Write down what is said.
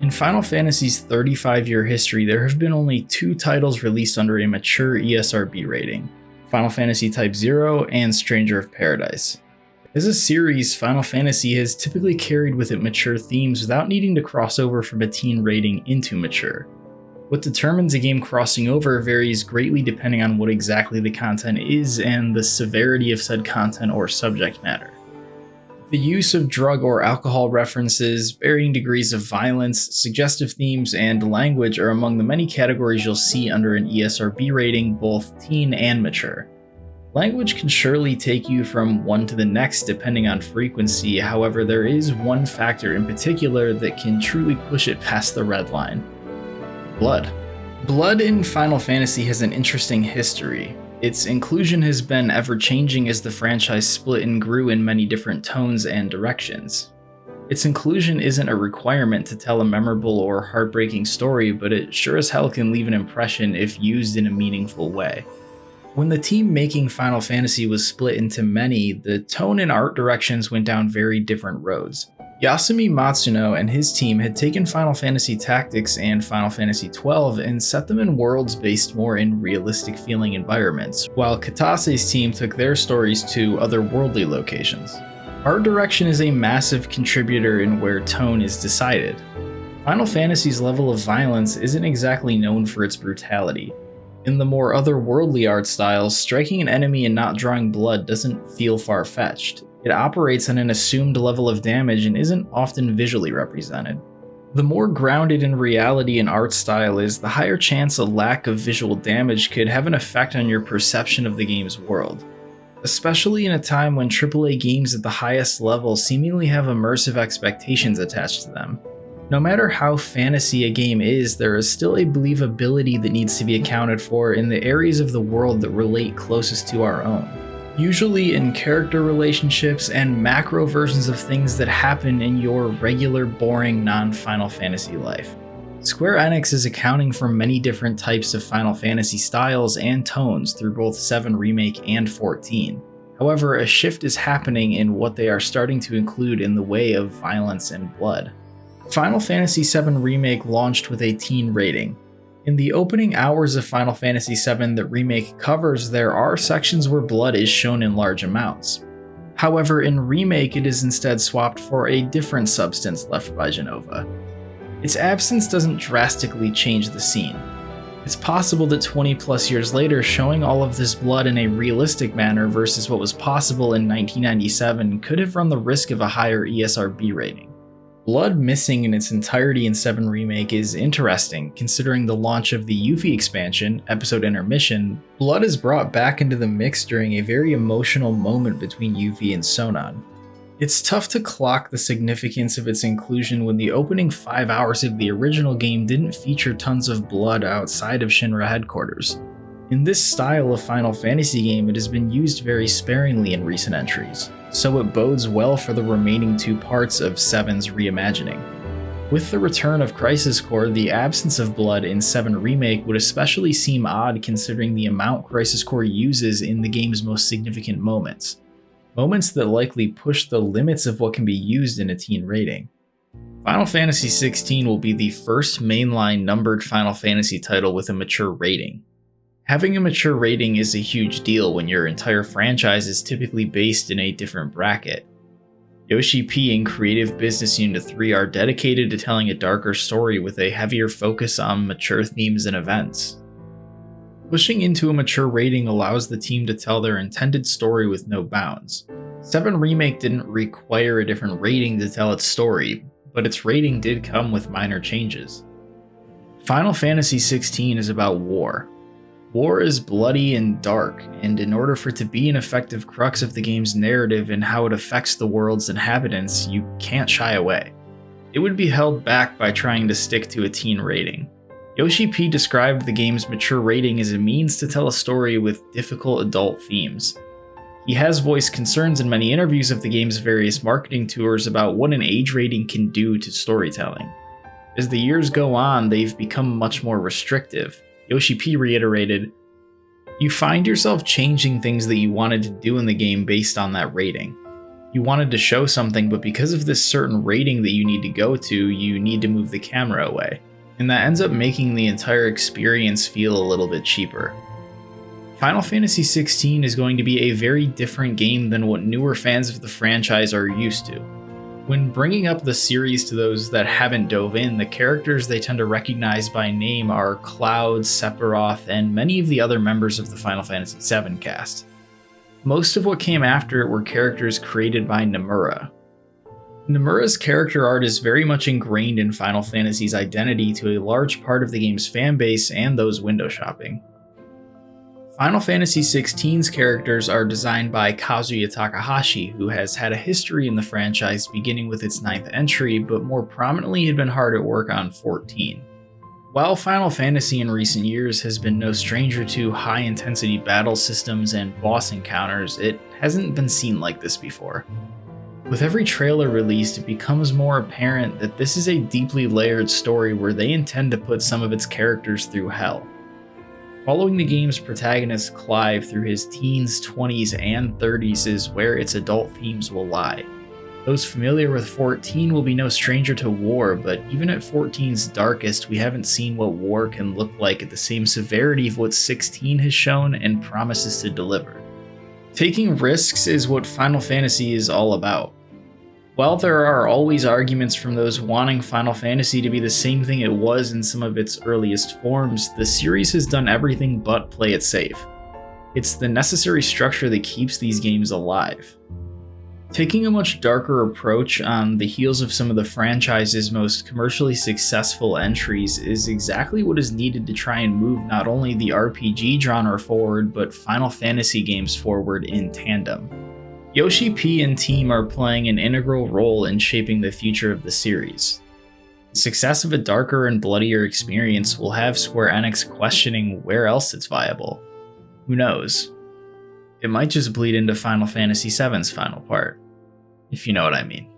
In Final Fantasy's 35-year history, there have been only 2 titles released under a mature ESRB rating: Final Fantasy Type 0 and Stranger of Paradise. As a series, Final Fantasy has typically carried with it mature themes without needing to cross over from a teen rating into mature. What determines a game crossing over varies greatly depending on what exactly the content is and the severity of said content or subject matter. The use of drug or alcohol references, varying degrees of violence, suggestive themes, and language are among the many categories you'll see under an ESRB rating, both teen and mature. Language can surely take you from one to the next depending on frequency, however there is one factor in particular that can truly push it past the red line: blood. Blood in Final Fantasy has an interesting history. Its inclusion has been ever-changing as the franchise split and grew in many different tones and directions. Its inclusion isn't a requirement to tell a memorable or heartbreaking story, but it sure as hell can leave an impression if used in a meaningful way. When the team making Final Fantasy was split into many, the tone and art directions went down very different roads. Yasumi Matsuno and his team had taken Final Fantasy Tactics and Final Fantasy XII and set them in worlds based more in realistic feeling environments, while Katase's team took their stories to otherworldly locations. Art direction is a massive contributor in where tone is decided. Final Fantasy's level of violence isn't exactly known for its brutality. In the more otherworldly art styles, striking an enemy and not drawing blood doesn't feel far-fetched. It operates on an assumed level of damage and isn't often visually represented. The more grounded in reality an art style is, the higher chance a lack of visual damage could have an effect on your perception of the game's world. Especially in a time when AAA games at the highest level seemingly have immersive expectations attached to them. No matter how fantasy a game is, there is still a believability that needs to be accounted for in the areas of the world that relate closest to our own. Usually in character relationships and macro versions of things that happen in your regular, boring, non-Final Fantasy life. Square Enix is accounting for many different types of Final Fantasy styles and tones through both 7 Remake and 14. However, a shift is happening in what they are starting to include in the way of violence and blood. Final Fantasy VII Remake launched with a teen rating. In the opening hours of Final Fantasy VII that Remake covers, there are sections where blood is shown in large amounts. However, in Remake it is instead swapped for a different substance left by Jenova. Its absence doesn't drastically change the scene. It's possible that 20 plus years later, showing all of this blood in a realistic manner versus what was possible in 1997 could have run the risk of a higher ESRB rating. Blood missing in its entirety in 7 Remake is interesting, considering the launch of the Yuffie expansion, Episode Intermission. Blood is brought back into the mix during a very emotional moment between Yuffie and Sonon. It's tough to clock the significance of its inclusion when the opening 5 hours of the original game didn't feature tons of blood outside of Shinra headquarters. In this style of Final Fantasy game, it has been used very sparingly in recent entries, so it bodes well for the remaining 2 parts of 7's reimagining. With the return of Crisis Core, the absence of blood in 7 Remake would especially seem odd considering the amount Crisis Core uses in the game's most significant moments. Moments that likely push the limits of what can be used in a teen rating. Final Fantasy XVI will be the first mainline numbered Final Fantasy title with a mature rating. Having a mature rating is a huge deal when your entire franchise is typically based in a different bracket. Yoshi-p and Creative Business Unit 3 are dedicated to telling a darker story with a heavier focus on mature themes and events. Pushing into a mature rating allows the team to tell their intended story with no bounds. 7 Remake didn't require a different rating to tell its story, but its rating did come with minor changes. Final Fantasy XVI is about war. War is bloody and dark, and in order for it to be an effective crux of the game's narrative and how it affects the world's inhabitants, you can't shy away. It would be held back by trying to stick to a teen rating. Yoshi-p described the game's mature rating as a means to tell a story with difficult adult themes. He has voiced concerns in many interviews of the game's various marketing tours about what an age rating can do to storytelling. As the years go on, they've become much more restrictive. Yoshi-p reiterated, "You find yourself changing things that you wanted to do in the game based on that rating. You wanted to show something, but because of this certain rating that you need to go to, you need to move the camera away. And that ends up making the entire experience feel a little bit cheaper. Final Fantasy XVI is going to be a very different game than what newer fans of the franchise are used to. When bringing up the series to those that haven't dove in, the characters they tend to recognize by name are Cloud, Sephiroth, and many of the other members of the Final Fantasy VII cast. Most of what came after it were characters created by Nomura. Nomura's character art is very much ingrained in Final Fantasy's identity to a large part of the game's fanbase and those window shopping. Final Fantasy XVI's characters are designed by Kazuya Takahashi, who has had a history in the franchise beginning with its 9th entry, but more prominently had been hard at work on 14. While Final Fantasy in recent years has been no stranger to high-intensity battle systems and boss encounters, it hasn't been seen like this before. With every trailer released, it becomes more apparent that this is a deeply layered story where they intend to put some of its characters through hell. Following the game's protagonist Clive through his teens, 20s, and 30s is where its adult themes will lie. Those familiar with 14 will be no stranger to war, but even at 14's darkest, we haven't seen what war can look like at the same severity of what 16 has shown and promises to deliver. Taking risks is what Final Fantasy is all about. While there are always arguments from those wanting Final Fantasy to be the same thing it was in some of its earliest forms, the series has done everything but play it safe. It's the necessary structure that keeps these games alive. Taking a much darker approach on the heels of some of the franchise's most commercially successful entries is exactly what is needed to try and move not only the RPG genre forward, but Final Fantasy games forward in tandem. Yoshi-p and team are playing an integral role in shaping the future of the series. The success of a darker and bloodier experience will have Square Enix questioning where else it's viable. Who knows? It might just bleed into Final Fantasy VII's final part, if you know what I mean.